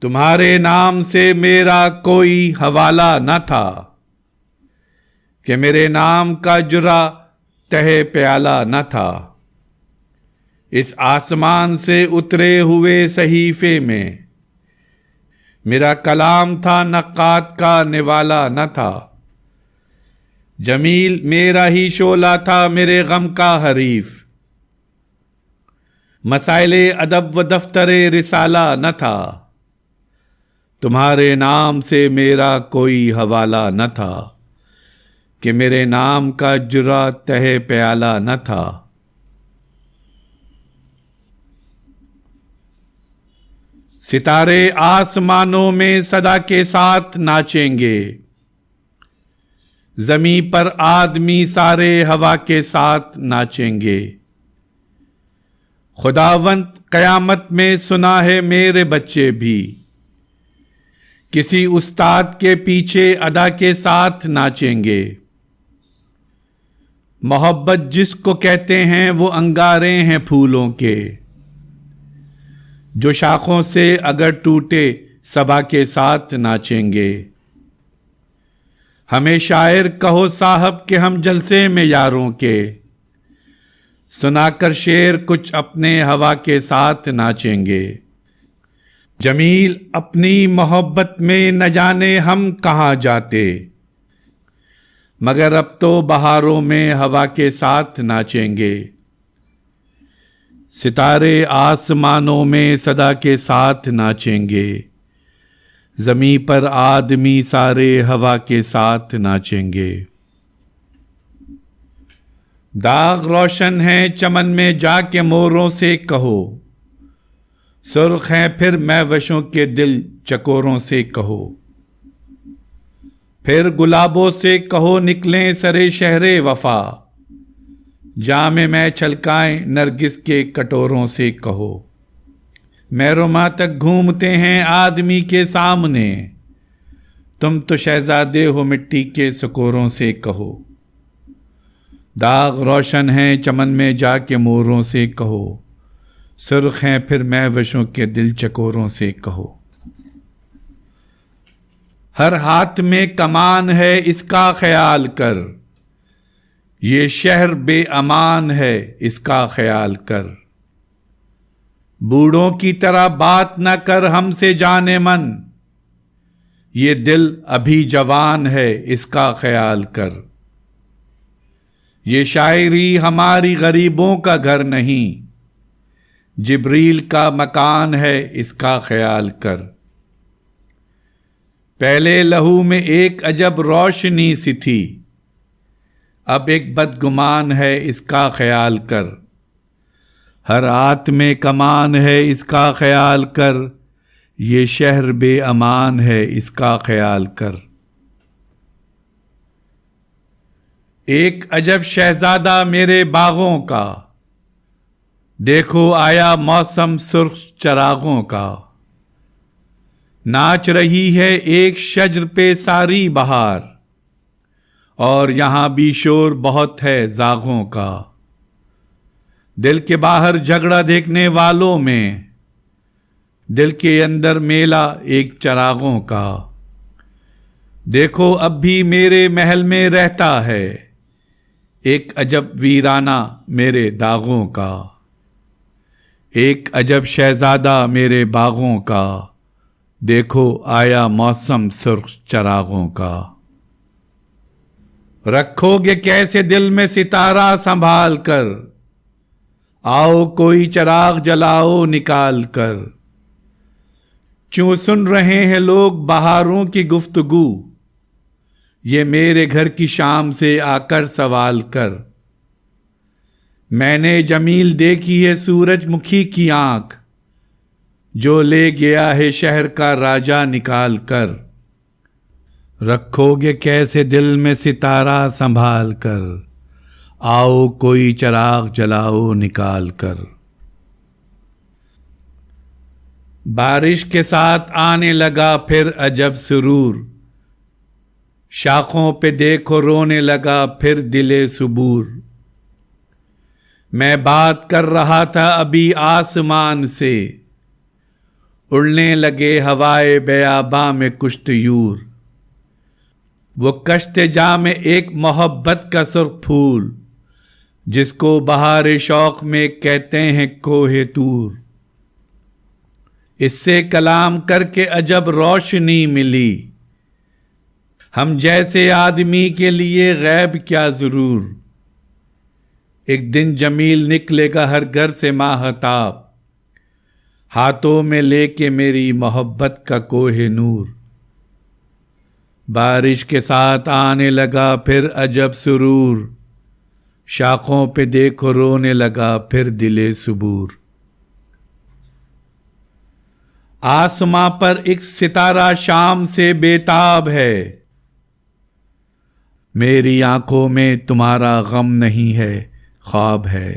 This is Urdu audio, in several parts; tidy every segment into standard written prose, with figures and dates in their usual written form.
تمہارے نام سے میرا کوئی حوالہ نہ تھا کہ میرے نام کا جرعہ تہہ پیالہ نہ تھا۔ اس آسمان سے اترے ہوئے صحیفے میں میرا کلام تھا، نقاد کا نوالا نہ تھا۔ جمیل میرا ہی شعلہ تھا، میرے غم کا حریف۔ مسائل ادب و دفتر رسالہ نہ تھا، تمہارے نام سے میرا کوئی حوالہ نہ تھا کہ میرے نام کا جرعہ تہہ پیالہ نہ تھا۔ ستارے آسمانوں میں صدا کے ساتھ ناچیں گے، زمین پر آدمی سارے ہوا کے ساتھ ناچیں گے۔ خداوند قیامت میں سنا ہے میرے بچے بھی کسی استاد کے پیچھے ادا کے ساتھ ناچیں گے۔ محبت جس کو کہتے ہیں وہ انگارے ہیں پھولوں کے، جو شاخوں سے اگر ٹوٹے صبا کے ساتھ ناچیں گے۔ ہمیں شاعر کہو صاحب کہ ہم جلسے میں یاروں کے، سنا کر شعر کچھ اپنے ہوا کے ساتھ ناچیں گے۔ جمیل اپنی محبت میں نہ جانے ہم کہاں جاتے، مگر اب تو بہاروں میں ہوا کے ساتھ ناچیں گے۔ ستارے آسمانوں میں صدا کے ساتھ ناچیں گے، زمین پر آدمی سارے ہوا کے ساتھ ناچیں گے۔ داغ روشن ہیں چمن میں جا کے موروں سے کہو، سرخ ہیں پھر مہوشوں کے دل چکوروں سے کہو۔ پھر گلابوں سے کہو نکلیں سرے شہر وفا، جام میں چھلکائیں نرگس کے کٹوروں سے کہو۔ مہرما تک گھومتے ہیں آدمی کے سامنے، تم تو شہزادے ہو مٹی کے سکوروں سے کہو۔ داغ روشن ہیں چمن میں جا کے موروں سے کہو، سرخ ہیں پھر مہوشوں کے دل چکوروں سے کہو۔ ہر ہاتھ میں کمان ہے اس کا خیال کر، یہ شہر بے امان ہے اس کا خیال کر۔ بوڑھوں کی طرح بات نہ کر ہم سے جانے من، یہ دل ابھی جوان ہے اس کا خیال کر۔ یہ شاعری ہماری غریبوں کا گھر نہیں، جبریل کا مکان ہے اس کا خیال کر۔ پہلے لہو میں ایک عجب روشنی سی تھی، اب ایک بدگمان ہے اس کا خیال کر۔ ہر ہاتھ میں کمان ہے اس کا خیال کر، یہ شہر بے امان ہے اس کا خیال کر۔ ایک عجب شہزادہ میرے باغوں کا، دیکھو آیا موسم سرخ چراغوں کا۔ ناچ رہی ہے ایک شجر پہ ساری بہار، اور یہاں بھی شور بہت ہے زاغوں کا۔ دل کے باہر جھگڑا دیکھنے والوں میں، دل کے اندر میلہ ایک چراغوں کا۔ دیکھو اب بھی میرے محل میں رہتا ہے ایک عجب ویرانہ میرے داغوں کا۔ ایک عجب شہزادہ میرے باغوں کا، دیکھو آیا موسم سرخ چراغوں کا۔ رکھو گے کیسے دل میں ستارہ سنبھال کر، آؤ کوئی چراغ جلاؤ نکال کر۔ کیوں سن رہے ہیں لوگ بہاروں کی گفتگو، یہ میرے گھر کی شام سے آ کر سوال کر۔ میں نے جمیل دیکھی ہے سورج مکھی کی آنکھ، جو لے گیا ہے شہر کا راجا نکال کر۔ رکھو گے کیسے دل میں ستارہ سنبھال کر، آؤ کوئی چراغ جلاؤ نکال کر۔ بارش کے ساتھ آنے لگا پھر عجب سرور، شاخوں پہ دیکھو رونے لگا پھر دل صبور۔ میں بات کر رہا تھا ابھی آسمان سے، اڑنے لگے ہوائے بیاباں میں کشت یور، وہ کشت جا میں ایک محبت کا سرخ پھول، جس کو بہار شوق میں کہتے ہیں کوہ طور۔ اس سے کلام کر کے عجب روشنی ملی، ہم جیسے آدمی کے لیے غیب کیا ضرور۔ ایک دن جمیل نکلے گا ہر گھر سے ماہتاب، ہاتھوں میں لے کے میری محبت کا کوہ نور۔ بارش کے ساتھ آنے لگا پھر عجب سرور، شاخوں پہ دیکھو رونے لگا پھر دل صبور۔ آسماں پر ایک ستارہ شام سے بےتاب ہے، میری آنکھوں میں تمہارا غم نہیں ہے خواب ہے۔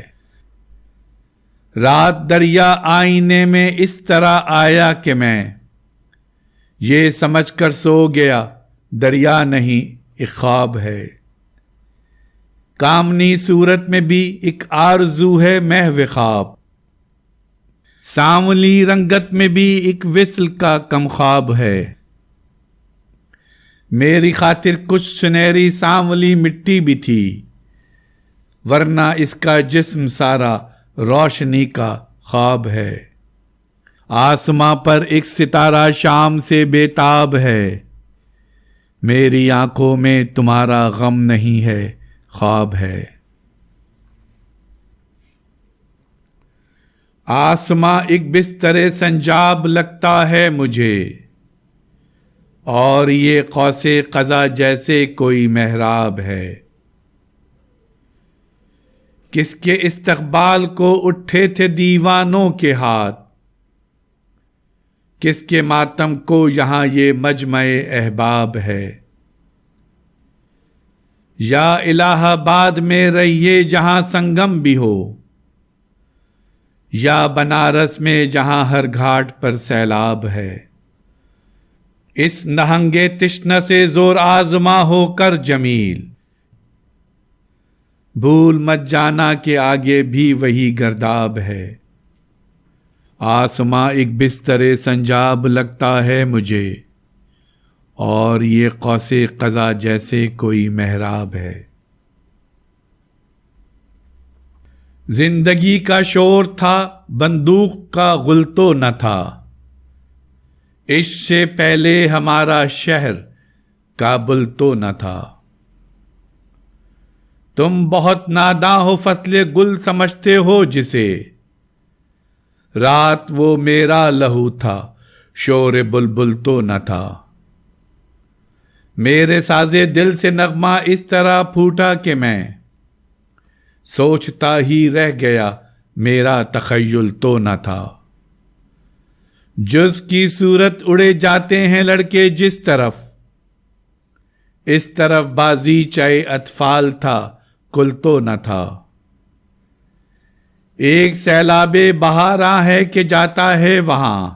رات دریا آئینے میں اس طرح آیا کہ میں یہ سمجھ کر سو گیا دریا نہیں ایک خواب ہے۔ کامنی صورت میں بھی ایک آرزو ہے محو خواب، سانولی رنگت میں بھی ایک وصل کا کم خواب ہے۔ میری خاطر کچھ سنہری سانولی مٹی بھی تھی، ورنہ اس کا جسم سارا روشنی کا خواب ہے۔ آسماں پر ایک ستارہ شام سے بےتاب ہے، میری آنکھوں میں تمہارا غم نہیں ہے خواب ہے۔ آسماں ایک بستر سنجاب لگتا ہے مجھے، اور یہ قوس قزح جیسے کوئی محراب ہے۔ کس کے استقبال کو اٹھے تھے دیوانوں کے ہاتھ، کس کے ماتم کو یہاں یہ مجمع احباب ہے۔ یا الہ آباد میں رہیے جہاں سنگم بھی ہو، یا بنارس میں جہاں ہر گھاٹ پر سیلاب ہے۔ اس نہنگ تشنہ سے زور آزما ہو کر جمیل، بھول مت جانا کہ آگے بھی وہی گرداب ہے۔ آسماں ایک بستر سنجاب لگتا ہے مجھے، اور یہ قوس قزح جیسے کوئی محراب ہے۔ زندگی کا شور تھا بندوق کا غل تو نہ تھا، عشق سے پہلے ہمارا شہر کابل تو نہ تھا۔ تم بہت ناداں ہو فصل گل سمجھتے ہو جسے، رات وہ میرا لہو تھا شور بلبل تو نہ تھا۔ میرے سازے دل سے نغمہ اس طرح پھوٹا کہ میں سوچتا ہی رہ گیا میرا تخیل تو نہ تھا۔ جز کی صورت اڑے جاتے ہیں لڑکے جس طرف، اس طرف بازی چائے اطفال تھا کل تو نہ تھا۔ ایک سیلاب بہاراں ہے کہ جاتا ہے وہاں،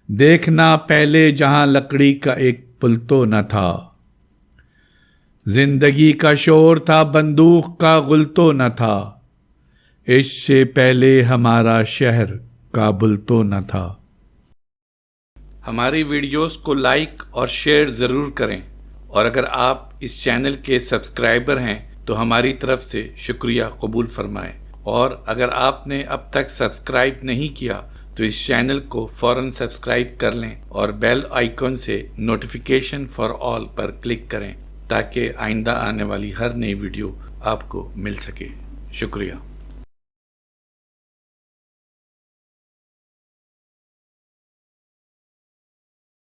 دیکھنا پہلے جہاں لکڑی کا ایک پل تو نہ تھا۔ زندگی کا شور تھا بندوق کا غل تو نہ تھا، اس سے پہلے ہمارا شہر کابل تو نہ تھا۔ ہماری ویڈیوز کو لائک اور شیئر ضرور کریں، اور اگر آپ اس چینل کے سبسکرائبر ہیں تو ہماری طرف سے شکریہ قبول فرمائیں، اور اگر آپ نے اب تک سبسکرائب نہیں کیا تو اس چینل کو فوراً سبسکرائب کر لیں اور بیل آئیکن سے notification for all per click کریں تاکہ آئندہ آنے والی ہر نئی ویڈیو آپ کو مل سکے۔ شکریہ۔